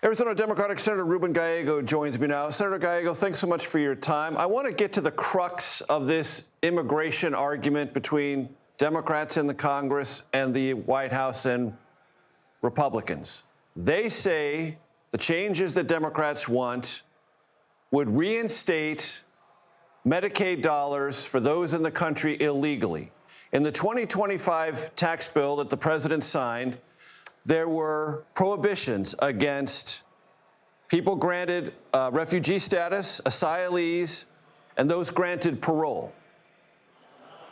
Arizona Democratic Senator Ruben Gallego joins me now. Senator Gallego, thanks so much for your time. I want to get to the crux of this immigration argument between Democrats in the Congress and the White House and Republicans. They say the changes that Democrats want would reinstate Medicaid dollars for those in the country illegally. In the 2025 tax bill that the president signed, there were prohibitions against people granted refugee status, asylees, and those granted parole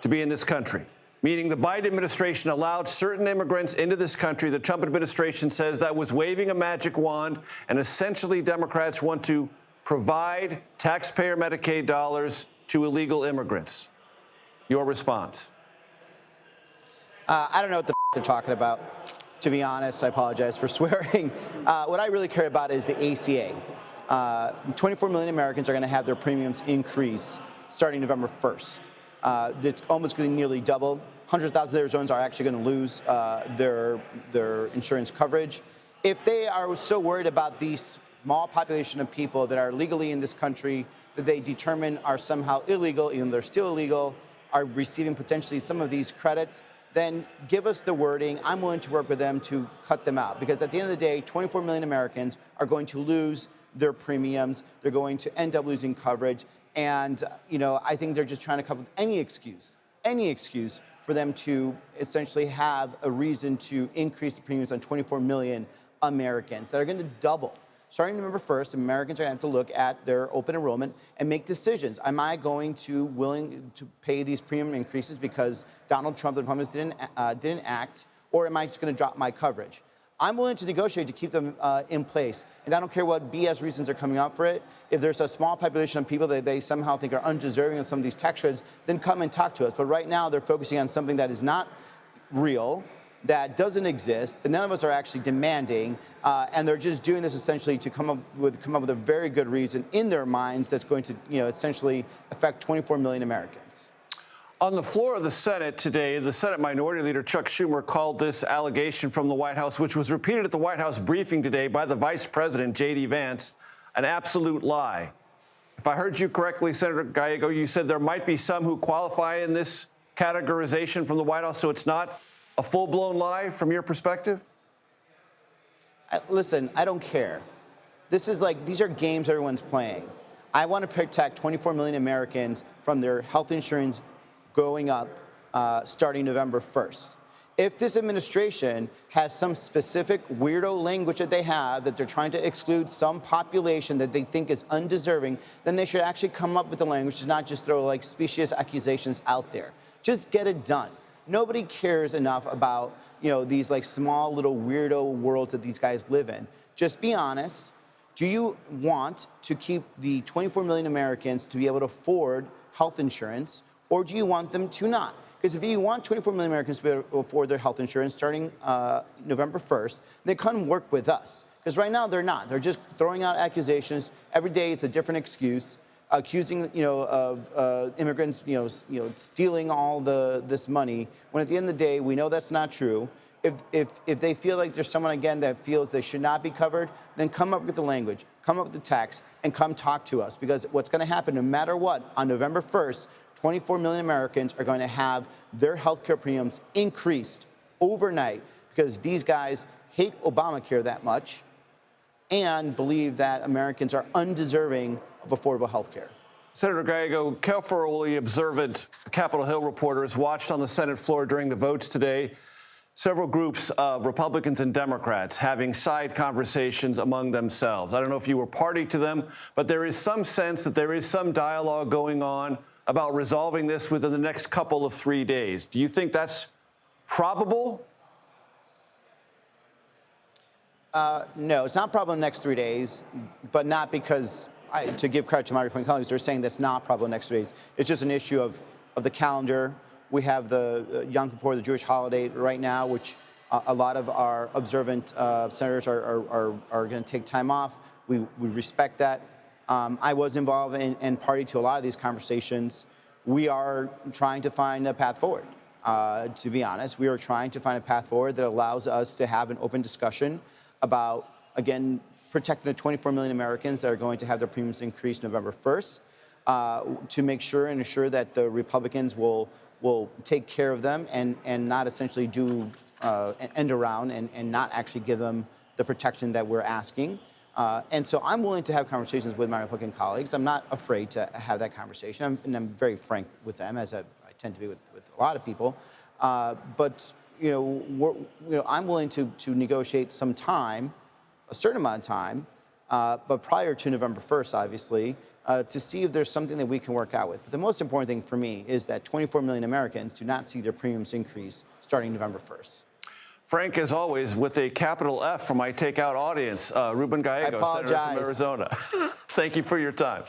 to be in this country, meaning the Biden administration allowed certain immigrants into this country. The Trump administration says that was waving a magic wand, and essentially Democrats want to provide taxpayer Medicaid dollars to illegal immigrants. Your response? I don't know what the they're talking about. To be honest, I apologize for swearing. What I really care about is the ACA. 24 million Americans are going to have their premiums increase starting November 1st. It's almost going to nearly double. 100,000 Arizonans are actually going to lose their insurance coverage. If they are so worried about the small population of people that are legally in this country that they determine are somehow illegal, even though they're still illegal, are receiving potentially some of these credits, then give us the wording. I'm willing to work with them to cut them out. Because at the end of the day, 24 million Americans are going to lose their premiums. They're going to end up losing coverage. And, I think they're just trying to come up with any excuse for them to essentially have a reason to increase the premiums on 24 million Americans that are going to double. Starting November 1st, Americans are going to have to look at their open enrollment and make decisions. Am I willing to pay these premium increases because Donald Trump, the Republicans, didn't act, or am I just going to drop my coverage? I'm willing to negotiate to keep them in place, and I don't care what BS reasons are coming out for it. If there's a small population of people that they somehow think are undeserving of some of these tax credits, then come and talk to us. But right now, they're focusing on something that is not real, that doesn't exist, that none of us are actually demanding, and they're just doing this essentially to come up with a very good reason in their minds that's going to, essentially affect 24 million Americans. On the floor of the Senate today, the Senate Minority Leader Chuck Schumer called this allegation from the White House, which was repeated at the White House briefing today by the Vice President, J.D. Vance, an absolute lie. If I heard you correctly, Senator Gallego, you said there might be some who qualify in this categorization from the White House, so it's not a full-blown lie from your perspective? Listen, I don't care. These are games everyone's playing. I want to protect 24 million Americans from their health insurance going up starting November 1st. If this administration has some specific weirdo language that they have, that they're trying to exclude some population that they think is undeserving, then they should actually come up with the language to not just throw specious accusations out there. Just get it done. Nobody cares enough about, these small little weirdo worlds that these guys live in. Just be honest. Do you want to keep the 24 million Americans to be able to afford health insurance, or do you want them to not? Because if you want 24 million Americans to be able to afford their health insurance starting November 1st, they come work with us. Because right now they're not. They're just throwing out accusations. Every day it's a different excuse. Accusing, of immigrants, stealing all this money, when at the end of the day, we know that's not true. If they feel like there's someone, again, that feels they should not be covered, then come up with the language, come up with the text, and come talk to us. Because what's going to happen, no matter what, on November 1st, 24 million Americans are going to have their health care premiums increased overnight because these guys hate Obamacare that much and believe that Americans are undeserving of affordable health care. Senator Gallego, carefully observant Capitol Hill reporters watched on the Senate floor during the votes today several groups of Republicans and Democrats having side conversations among themselves. I don't know if you were party to them, but there is some sense that there is some dialogue going on about resolving this within the next couple of 3 days. Do you think that's probable? No, it's not probable in the next 3 days, but not because, to give credit to my Republican colleagues, they're saying that's not probable in the next 3 days. It's just an issue of the calendar. We have the Yom Kippur, the Jewish holiday right now, which a lot of our observant senators are going to take time off. We respect that. I was involved and party to a lot of these conversations. We are trying to find a path forward. To be honest, we are trying to find a path forward that allows us to have an open discussion about again, protecting the 24 million Americans that are going to have their premiums increased November 1st, to make sure and ensure that the Republicans will take care of them and not essentially do an end around and not actually give them the protection that we're asking. And so I'm willing to have conversations with my Republican colleagues. I'm not afraid to have that conversation. I'm very frank with them, as I tend to be with a lot of people. But I'm willing to negotiate some time, a certain amount of time, but prior to November 1st, obviously, to see if there's something that we can work out with. But the most important thing for me is that 24 million Americans do not see their premiums increase starting November 1st. Frank, as always, with a capital F for my Takeout audience, Ruben Gallego, Senator from Arizona. Thank you for your time.